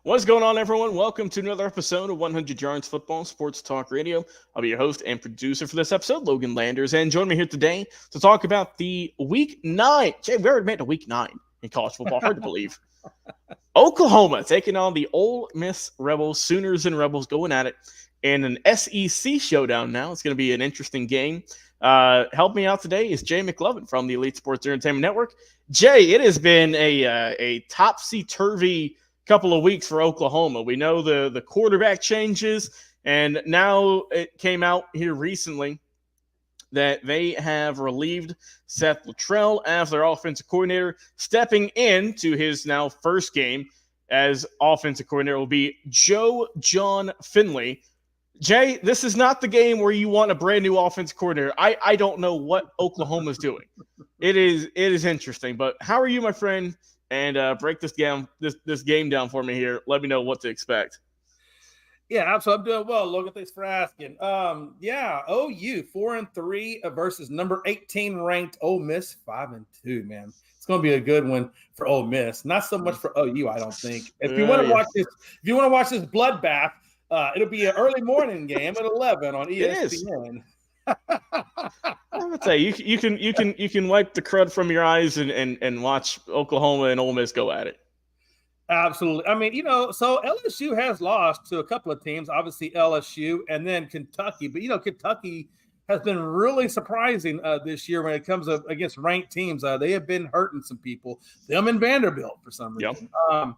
What's going on, everyone? Welcome to another episode of 100 Yards Football Sports Talk Radio. I'll be your host and producer for this episode, Logan Landers, and join me here today to talk about the Week 9. Jay, we already made a Week 9 in college football. Hard to believe. Oklahoma taking on the Ole Miss Rebels, Sooners and Rebels going at it in an SEC showdown now. It's going to be an interesting game. Help me out today is Jay McLovin from the Elite Sports Entertainment Network. Jay, it has been a topsy-turvy couple of weeks for Oklahoma. We know the quarterback changes, and now it came out here recently that they have relieved Seth Luttrell as their offensive coordinator. Stepping into his now first game as offensive coordinator will be Joe John Finley. Jay, this is not the game where you want a brand new offensive coordinator. I don't know what Oklahoma's doing. It is interesting, but how are you, my friend? And break this game down for me here. Let me know what to expect. Yeah, absolutely. I'm doing well, Logan. Thanks for asking. OU 4-3 versus number 18 ranked Ole Miss 5-2. Man, it's going to be a good one for Ole Miss. Not so much for OU, I don't think. If you want to watch this bloodbath, it'll be an early morning game at 11 on ESPN. I would say you can wipe the crud from your eyes and watch Oklahoma and Ole Miss go at it. Absolutely. I mean, so LSU has lost to a couple of teams, obviously LSU and then Kentucky. But, Kentucky has been really surprising this year when it comes up against ranked teams. They have been hurting some people, them and Vanderbilt for some reason. Yep.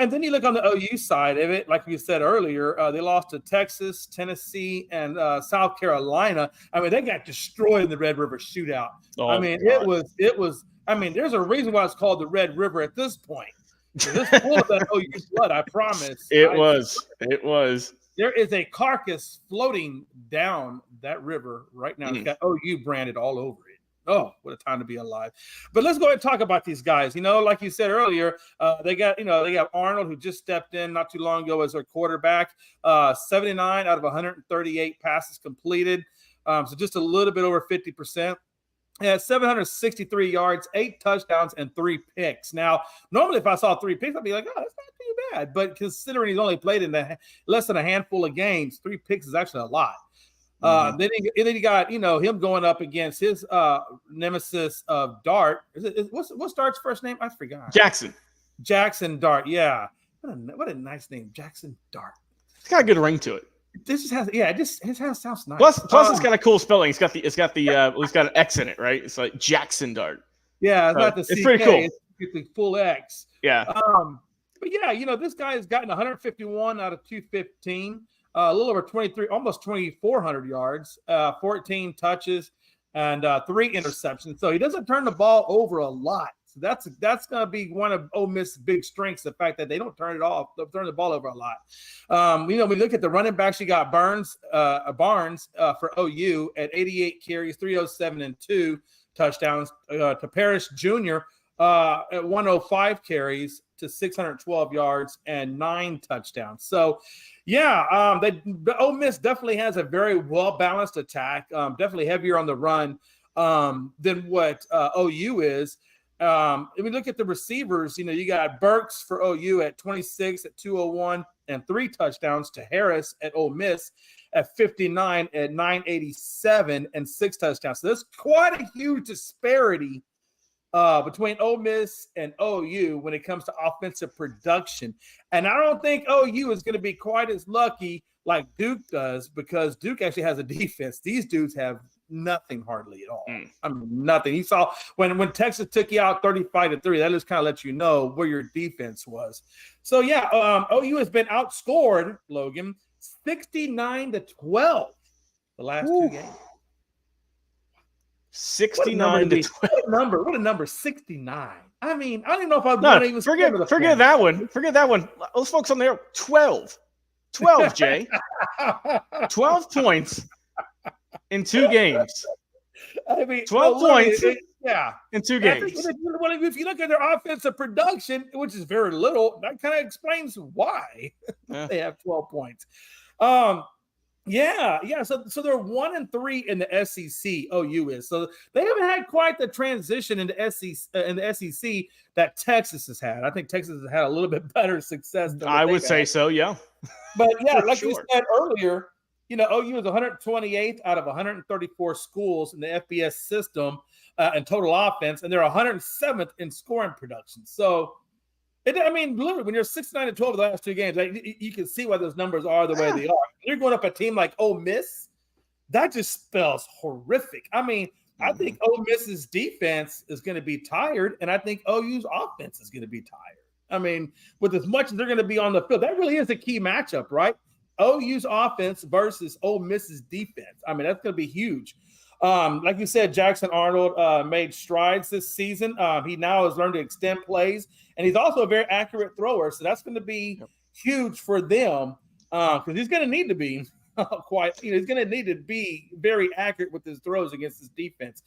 And then you look on the OU side of it, like you said earlier, they lost to Texas, Tennessee, and South Carolina. I mean, they got destroyed in the Red River Shootout. It was. I mean, there's a reason why it's called the Red River at this point. It's full of that OU blood, I promise. It was. There is a carcass floating down that river right now. It's got OU branded all over it. Oh, what a time to be alive. But let's go ahead and talk about these guys. Like you said earlier, they got Arnold, who just stepped in not too long ago as their quarterback. 79 out of 138 passes completed. So just a little bit over 50%. Had 763 yards, 8 touchdowns, and 3 picks. Now, normally if I saw 3 picks, I'd be like, oh, that's not too bad. But considering he's only played in less than a handful of games, 3 picks is actually a lot. Then you got him going up against his nemesis of Dart. What's Dart's first name? I forgot. Jackson Dart. Yeah, what a nice name, Jackson Dart. It's got a good ring to it. This just has his house sounds nice. Plus it's got a cool spelling. It's got an X in it, right? It's like Jackson Dart. Yeah, it's not the CK. It's pretty cool. It's the full X. Yeah. But yeah, this guy has gotten 151 out of 215. A little over 23, almost 2,400 yards, 14 touches, and 3 interceptions. So he doesn't turn the ball over a lot. So that's going to be one of Ole Miss's big strengths, the fact that they don't turn the ball over a lot. We look at the running backs. You got Barnes for OU at 88 carries, 307 and 2 touchdowns. To Parrish Jr. At 105 carries to 612 yards and 9 touchdowns. So, yeah, Ole Miss definitely has a very well-balanced attack, definitely heavier on the run than what OU is. If we look at the receivers, you got Burks for OU at 26 at 201 and 3 touchdowns to Harris at Ole Miss at 59 at 987 and 6 touchdowns. So there's quite a huge disparity between Ole Miss and OU when it comes to offensive production. And I don't think OU is going to be quite as lucky like Duke does, because Duke actually has a defense. These dudes have nothing hardly at all. I mean, nothing. You saw when Texas took you out 35-3, that just kind of lets you know where your defense was. So, yeah, OU has been outscored, Logan, 69-12 the last 2 games. 69-12. What a number, 69. I mean, I don't even know if I'd want to even forget that one. Forget that one. Let's focus on there. 12, Jay. 12 points in 2 games. I mean, 12 points in 2 games. If you look at their offensive production, which is very little, that kind of explains why they have 12 points. Yeah. So they're 1-3 in the SEC. OU is. So they haven't had quite the transition into SEC that Texas has had. I think Texas has had a little bit better success than what I they've would say had. so, yeah. But yeah, For like you sure. said earlier, OU is 128th out of 134 schools in the FBS system in total offense, and they're 107th in scoring production. So, literally, when you're 6-9-12 the last two games, you can see why those numbers are the way they are. You're going up a team like Ole Miss, that just spells horrific. I think Ole Miss's defense is going to be tired, and I think OU's offense is going to be tired. With as much as they're going to be on the field, that really is a key matchup, right? OU's offense versus Ole Miss's defense. That's going to be huge. Like you said, Jackson Arnold made strides this season. He now has learned to extend plays, and he's also a very accurate thrower. So that's going to be huge for them because he's going to need to be he's going to need to be very accurate with his throws against his defense.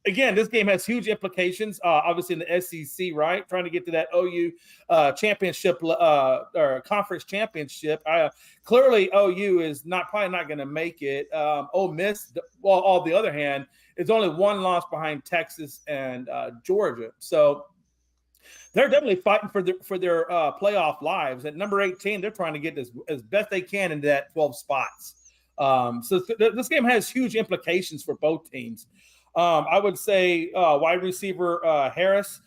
Again, this game has huge implications, obviously in the SEC, right? Trying to get to that OU championship or conference championship. Clearly, OU is probably not going to make it. Ole Miss, on the other hand, is only one loss behind Texas and Georgia. So they're definitely fighting for their playoff lives. At number 18, they're trying to get as best they can into that 12 spots. So this game has huge implications for both teams. I would say wide receiver Harris,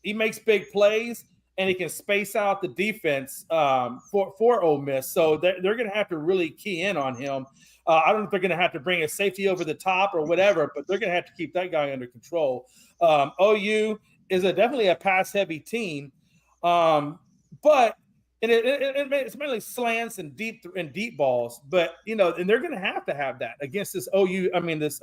he makes big plays and he can space out the defense for Ole Miss. So they're going to have to really key in on him. I don't know if they're going to have to bring a safety over the top or whatever, but they're going to have to keep that guy under control. OU is definitely a pass-heavy team, but it's mainly slants and deep balls. But and they're going to have that against this OU. This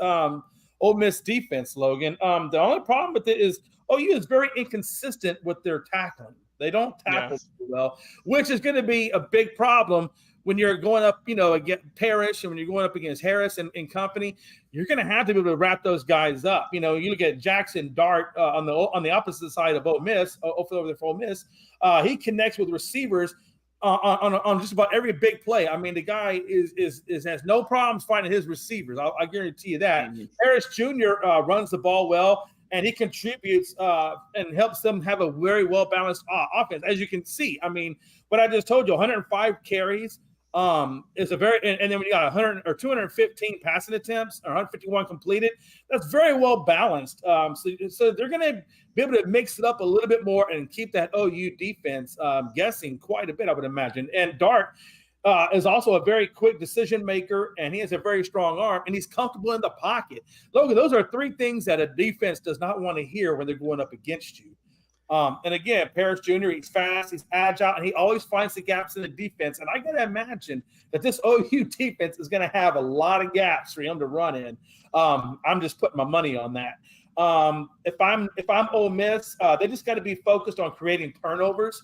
Ole Miss defense, Logan. The only problem with it is OU is very inconsistent with their tackling. They don't tackle well, which is going to be a big problem when you're going up, against Parrish and when you're going up against Harris and company. You're going to have to be able to wrap those guys up. You look at Jackson Dart on the opposite side of Ole Miss, over there for Ole Miss. He connects with receivers on just about every big play. The guy has no problems finding his receivers. I guarantee you that. Harris Jr. Runs the ball well, and he contributes and helps them have a very well balanced offense, as you can see. What I just told you, 105 carries. Is a very, and then when you got 100 or 215 passing attempts or 151 completed, that's very well balanced. So they're going to be able to mix it up a little bit more and keep that OU defense guessing quite a bit, I would imagine. And Dart is also a very quick decision maker, and he has a very strong arm, and he's comfortable in the pocket. Logan, those are three things that a defense does not want to hear when they're going up against you. And again, Parrish Jr., he's fast, he's agile, and he always finds the gaps in the defense. And I got to imagine that this OU defense is going to have a lot of gaps for him to run in. I'm just putting my money on that. If I'm Ole Miss, they just got to be focused on creating turnovers,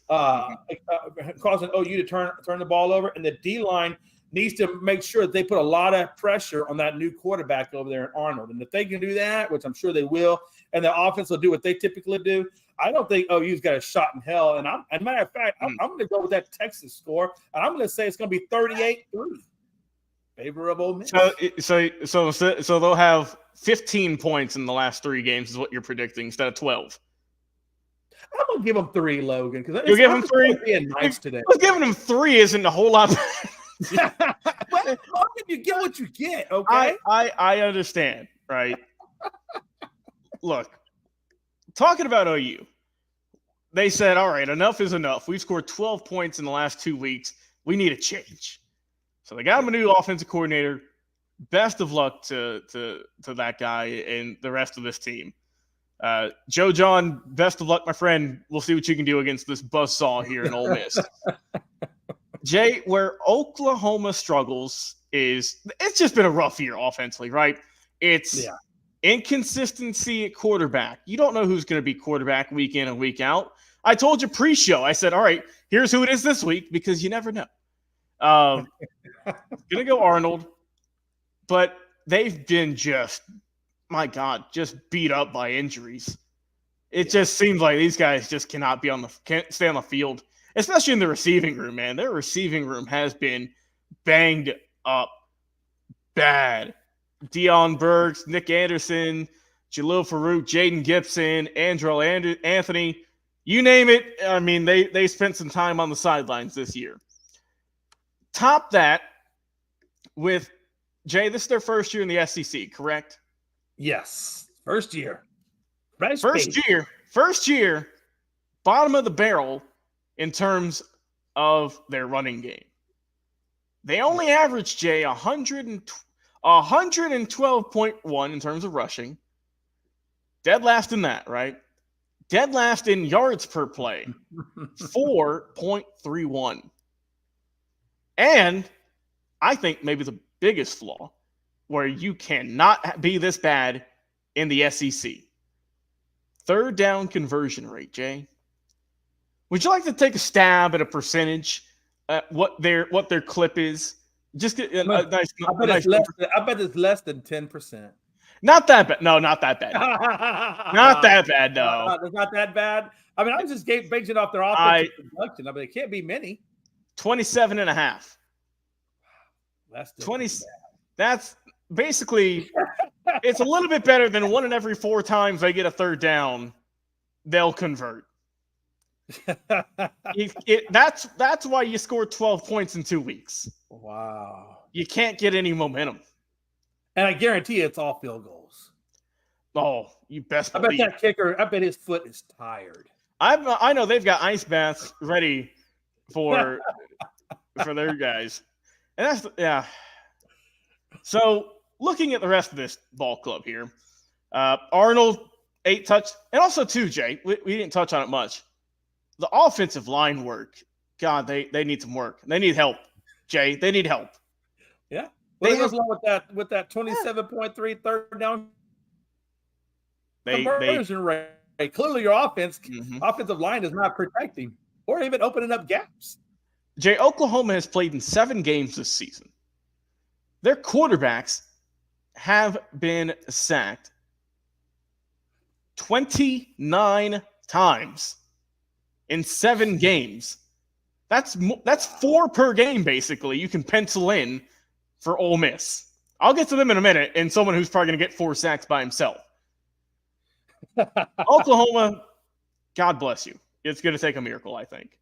causing OU to turn the ball over, and the D-line needs to make sure that they put a lot of pressure on that new quarterback over there in Arnold. And if they can do that, which I'm sure they will, and the offense will do what they typically do, I don't think OU's got a shot in hell. And as a matter of fact, I'm going to go with that Texas score, and I'm going to say it's going to be 38-3 favor of Ole Miss. So they'll have 15 points in the last three games is what you're predicting instead of 12. I'm going to give them 3, Logan. You'll give them 3? Being nice today. Giving them 3 isn't a whole lot. Well, you get what you get, okay? I understand, right? Look, talking about OU, they said, all right, enough is enough. We've scored 12 points in the last 2 weeks. We need a change. So they got him a new offensive coordinator. Best of luck to that guy and the rest of this team. Joe John, best of luck, my friend. We'll see what you can do against this buzzsaw here in Ole Miss. Jay, where Oklahoma struggles is it's just been a rough year offensively, right? It's inconsistency at quarterback. You don't know who's going to be quarterback week in and week out. I told you pre-show, I said, all right, here's who it is this week because you never know. Going to go Arnold, but they've been just beat up by injuries. It just seems like these guys just can't stay on the field. Especially in the receiving room, man. Their receiving room has been banged up bad. Deion Burks, Nick Anderson, Jalil Farouk, Jaden Gibson, Anthony, you name it. I mean, they spent some time on the sidelines this year. Top that with, Jay, this is their first year in the SEC, correct? Yes. First year. First year, bottom of the barrel in terms of their running game. They only averaged, Jay, 112.1 in terms of rushing. Dead last in that, right? Dead last in yards per play, 4.31. And I think maybe the biggest flaw where you cannot be this bad in the SEC. Third down conversion rate, Jay. Would you like to take a stab at a percentage at what their clip is? Just get a nice. I bet it's less than 10%. Not that bad. No, not that bad. Not that bad, no. It's not that bad. I mean, I was just basing off their offensive production. I mean, it can't be many. 27.5. That's 20. That's basically, it's a little bit better than 1 in every 4 times they get a third down, they'll convert. That's why you scored 12 points in 2 weeks. Wow. You can't get any momentum. And I guarantee you it's all field goals. Oh, you best believe. I bet that kicker, I bet his foot is tired. I know they've got ice baths ready for their guys. And that's, yeah. So looking at the rest of this ball club here, Arnold, 8 touch, and also too, Jay, we didn't touch on it much. The offensive line work, God, they need some work. They need help, Jay. They need help. Yeah. What goes along with that 27.3 third down conversion rate? Clearly, your offensive line is not protecting or even opening up gaps. Jay, Oklahoma has played in 7 games this season. Their quarterbacks have been sacked 29 times in 7 games. That's 4 per game, basically, you can pencil in for Ole Miss. I'll get to them in a minute, and someone who's probably going to get 4 sacks by himself. Oklahoma, God bless you. It's going to take a miracle, I think.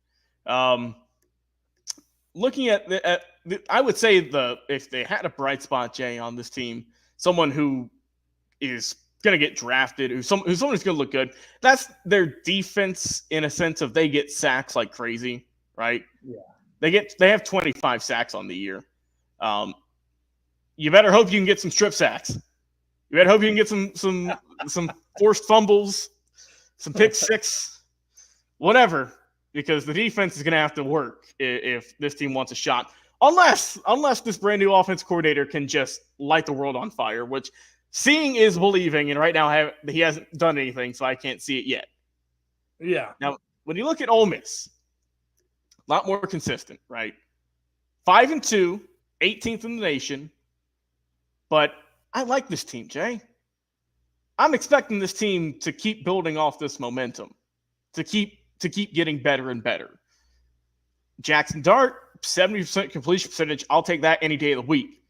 Looking at I would say if they had a bright spot, Jay, on this team, someone who is going to get drafted, who's someone who's going to look good, that's their defense in a sense of they get sacks like crazy, right? Yeah. They have 25 sacks on the year. You better hope you can get some strip sacks. You better hope you can get some forced fumbles, some pick six, whatever, because the defense is going to have to work if this team wants a shot. Unless this brand new offense coordinator can just light the world on fire, which seeing is believing, and right now he hasn't done anything, so I can't see it yet. Yeah. Now, when you look at Ole Miss, a lot more consistent, right? 5-2, 18th in the nation. But I like this team, Jay. I'm expecting this team to keep building off this momentum, to keep getting better and better. Jackson Dart, 70% completion percentage. I'll take that any day of the week.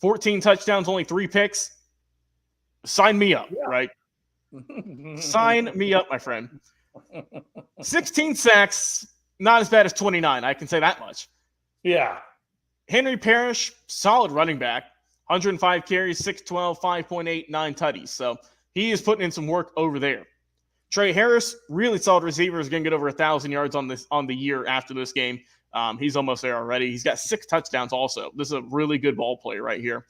14 touchdowns, only 3 picks. Sign me up, right? Sign me up, my friend. 16 sacks, not as bad as 29. I can say that much. Yeah. Henry Parrish, solid running back. 105 carries, 612, 5.8, 9 tutties. So he is putting in some work over there. Trey Harris, really solid receiver, is going to get over 1,000 yards on the year after this game. He's almost there already. He's got 6 touchdowns also. This is a really good ball play right here.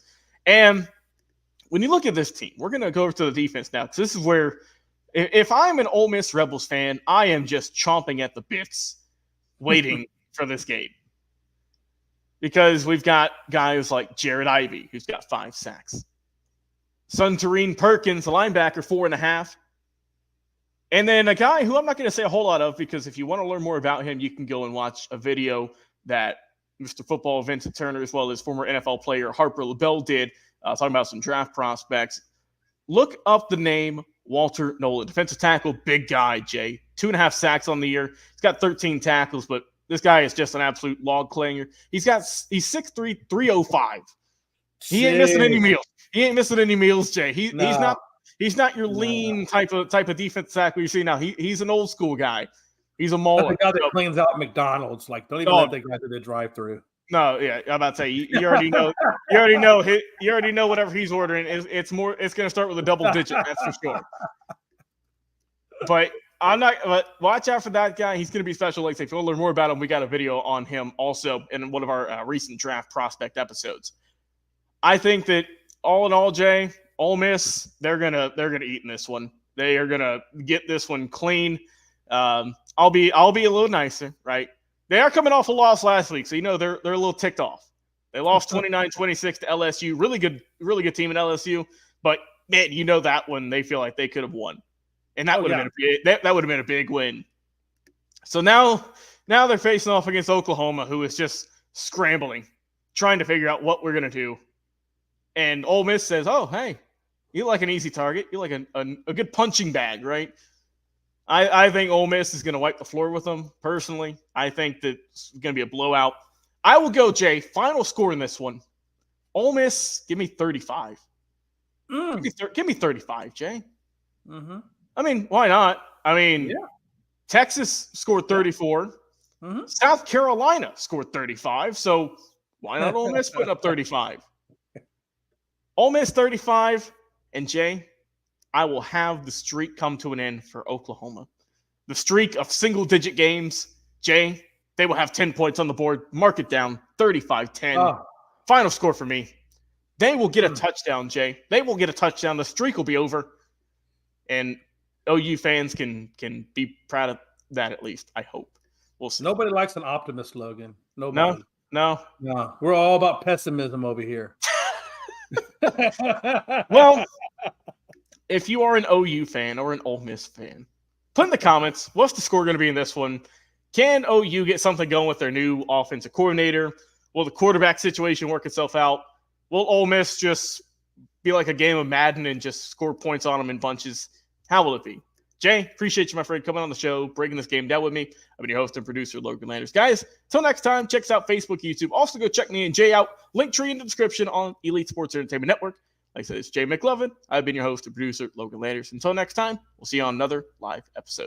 And when you look at this team, we're going to go over to the defense now, because this is where, if I'm an Ole Miss Rebels fan, I am just chomping at the bits waiting for this game. Because we've got guys like Jared Ivey, who's got 5 sacks. Suntarine Perkins, the linebacker, 4.5. And then a guy who I'm not going to say a whole lot of, because if you want to learn more about him, you can go and watch a video that Mr. Football Vincent Turner, as well as former NFL player Harper LaBelle did, talking about some draft prospects. Look up the name Walter Nolan, defensive tackle, big guy, Jay. 2.5 sacks on the year. He's got 13 tackles, but This guy is just an absolute log clanger. He's 6'3", 305. He ain't missing any meals. He ain't missing any meals, Jay. He's not your lean type of defense tackle you see now. He's an old school guy. He's a mauler. The guy that cleans out McDonald's. Like, don't even let the guy do the drive-through. No, yeah, I'm about to say you already know. You already know whatever he's ordering. It's going to start with a double digit. That's for sure. But watch out for that guy. He's going to be special. Like, if you want to learn more about him, we got a video on him also in one of our recent draft prospect episodes. I think that all in all, Jay, Ole Miss, they're gonna eat in this one. They are gonna get this one clean. I'll be a little nicer, right? They are coming off a loss last week, so they're a little ticked off. They lost 29-26 to LSU. Really good team in LSU, but man, that one they feel like they could have won, and that would have been a big win. So now they're facing off against Oklahoma, who is just scrambling, trying to figure out what we're gonna do. And Ole Miss says, "Oh, hey, you like an easy target. You like a good punching bag, right?" I think Ole Miss is going to wipe the floor with them, personally. I think that it's going to be a blowout. I will go, Jay. Final score in this one. Ole Miss, give me 35. Give me 35, Jay. Mm-hmm. I mean, why not? I mean, Texas scored 34. Mm-hmm. South Carolina scored 35. So why not Ole Miss putting up 35? Ole Miss 35. And, Jay, I will have the streak come to an end for Oklahoma. The streak of single-digit games, Jay, they will have 10 points on the board. Mark it down, 35-10. Oh. Final score for me. They will get a touchdown, Jay. They will get a touchdown. The streak will be over. And OU fans can be proud of that at least, I hope. We'll see. Nobody likes an optimist, Logan. Nobody. No. We're all about pessimism over here. Well, if you are an OU fan or an Ole Miss fan, put in the comments, what's the score going to be in this one? Can OU get something going with their new offensive coordinator? Will the quarterback situation work itself out? Will Ole Miss just be like a game of Madden and just score points on them in bunches? How will it be? Jay, appreciate you, my friend, coming on the show, breaking this game down with me. I've been your host and producer, Logan Landers. Guys, until next time, check us out Facebook, YouTube. Also, go check me and Jay out. LinkTree in the description on Elite Sports Entertainment Network. Like I said, it's Jay McLovin. I've been your host and producer, Logan Landers. Until next time, we'll see you on another live episode.